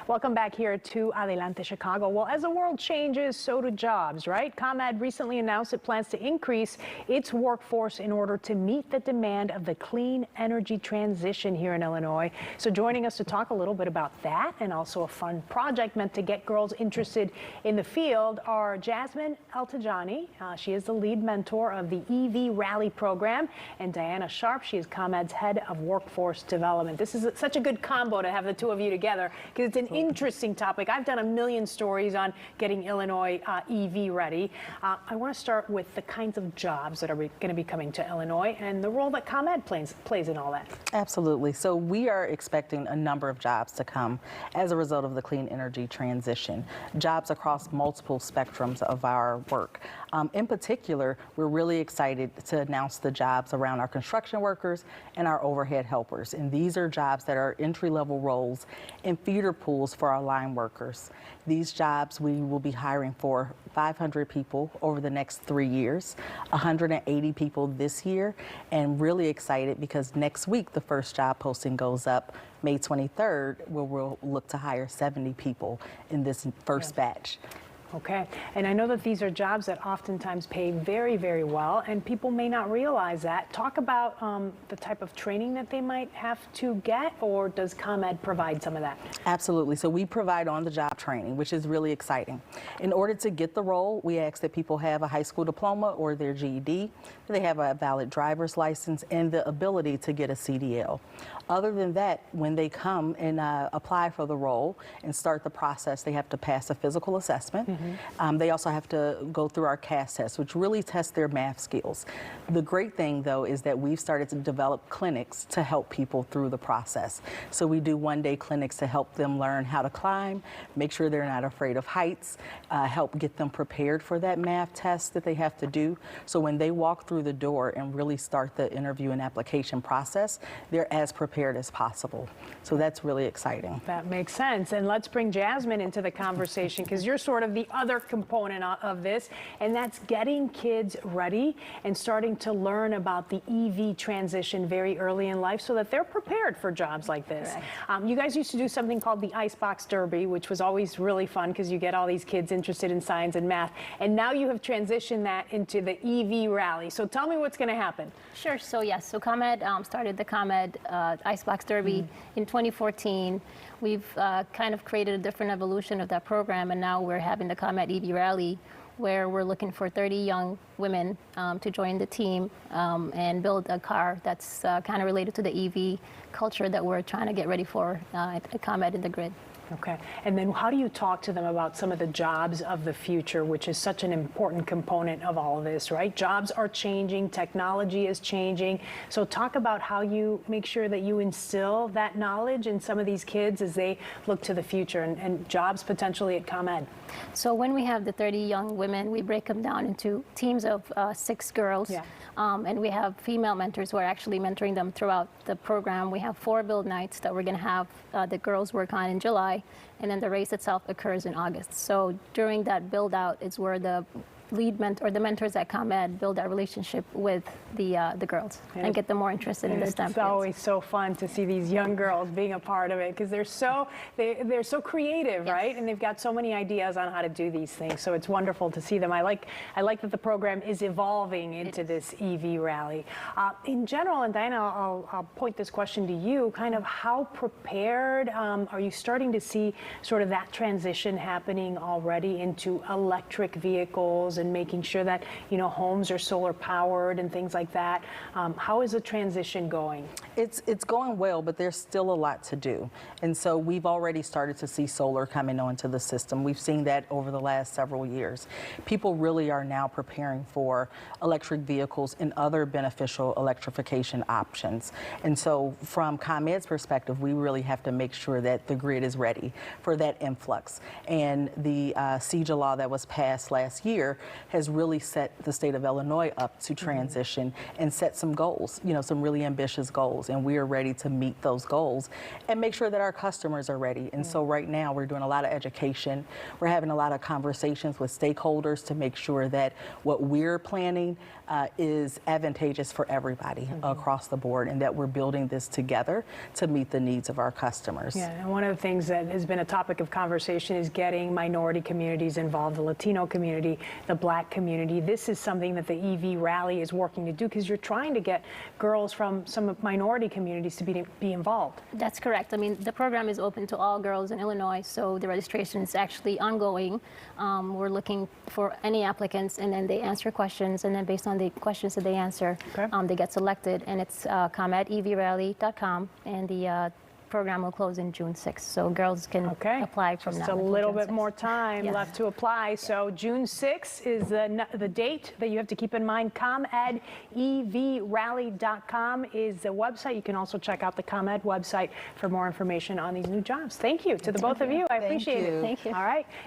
Welcome back here to Adelante Chicago. Well, as the world changes, so do jobs, right? ComEd recently announced it plans to increase its workforce in order to meet the demand of the clean energy transition here in Illinois. So joining us to talk a little bit about that and also a fun project meant to get girls interested in the field are Jasmine El-Tajani. She is the lead mentor of the EV Rally program, and Diana Sharp. She is ComEd's head of workforce development. This is such a good combo to have the two of you together because it's an interesting topic. I've done a million stories on getting Illinois EV ready. I want to start with the kinds of jobs that are going to be coming to Illinois and the role that ComEd plays in all that. Absolutely. So we are expecting a number of jobs to come as a result of the clean energy transition. Jobs across multiple spectrums of our work. In particular, we're really excited to announce the jobs around our construction workers and our overhead helpers. And these are jobs that are entry-level roles in feeder pools for our line workers. These jobs we will be hiring for 500 people over the next 3 years, 180 people this year, and really excited because next week the first job posting goes up, May 23rd, where we'll look to hire 70 people in this first batch. Okay, and I know that these are jobs that oftentimes pay very, very well, and people may not realize that. Talk about the type of training that they might have to get, or does ComEd provide some of that? Absolutely. So we provide on-the-job training, which is really exciting. In order to get the role, we ask that people have a high school diploma or their GED, that they have a valid driver's license, and the ability to get a CDL. Other than that, when they come and apply for the role and start the process, they have to pass a physical assessment. They also have to go through our CAS test, which really tests their math skills. The great thing, though, is that we've started to develop clinics to help people through the process. So we do one-day clinics to help them learn how to climb, make sure they're not afraid of heights, help get them prepared for that math test that they have to do. So when they walk through the door and really start the interview and application process, they're as prepared as possible. So that's really exciting. That makes sense. And let's bring Jasmine into the conversation because you're sort of the other component of this, and that's getting kids ready and starting to learn about the EV transition very early in life so that they're prepared for jobs like this. You guys used to do something called the Icebox Derby, which was always really fun because you get all these kids interested in science and math, and now you have transitioned that into the EV Rally. So tell me what's going to happen. Sure. So yes, so ComEd started the ComEd Icebox Derby in 2014. We've kind of created a different evolution of that program, and now we're having the ComEd EV Rally, where we're looking for 30 young women to join the team and build a car that's kind of related to the EV culture that we're trying to get ready for at ComEd in the grid. Okay, and then how do you talk to them about some of the jobs of the future, which is such an important component of all of this, right? Jobs are changing, technology is changing. So talk about how you make sure that you instill that knowledge in some of these kids as they look to the future and jobs potentially at ComEd. So when we have the 30 young women, we break them down into teams of 6 girls. Yeah. And we have female mentors who are actually mentoring them throughout the program. We have 4 build nights that we're going to have the girls work on in July, and then the race itself occurs in August. So during that build out is where the lead mentor, or the mentors at ComEd, build that relationship with the girls and get them more interested in the STEM. It's always so fun to see these young girls being a part of it because they're so creative, right? And they've got so many ideas on how to do these things. So it's wonderful to see them. I like that the program is evolving into this EV Rally. In general, and Diana, I'll point this question to you. Kind of how prepared are you starting to see sort of that transition happening already into electric vehicles and making sure that, you know, homes are solar powered and things like that? How is the transition going? It's going well, but there's still a lot to do. And so we've already started to see solar coming onto the system. We've seen that over the last several years. People really are now preparing for electric vehicles and other beneficial electrification options. And so from ComEd's perspective, we really have to make sure that the grid is ready for that influx. And the CEJA law that was passed last year has really set the state of Illinois up to transition and set some goals, some really ambitious goals. And we are ready to meet those goals and make sure that our customers are ready. And so right now we're doing a lot of education. We're having a lot of conversations with stakeholders to make sure that what we're planning is advantageous for everybody across the board, and that we're building this together to meet the needs of our customers. Yeah, and one of the things that has been a topic of conversation is getting minority communities involved, the Latino community, the Black community. This is something that the EV Rally is working to do, because you're trying to get girls from some minority communities to be involved. That's correct. I mean, the program is open to all girls in Illinois, so the registration is actually ongoing. We're looking for any applicants, and then they answer questions, and then based on the questions that they answer, they get selected. And it's comedevrally.com, and the program will close in June 6th, so girls can apply from now. Just a little bit more time left to apply. So June 6th is the date that you have to keep in mind. ComEdEVRally.com is the website. You can also check out the ComEd website for more information on these new jobs. Thank you to the both of you. I appreciate it. Thank you. All right.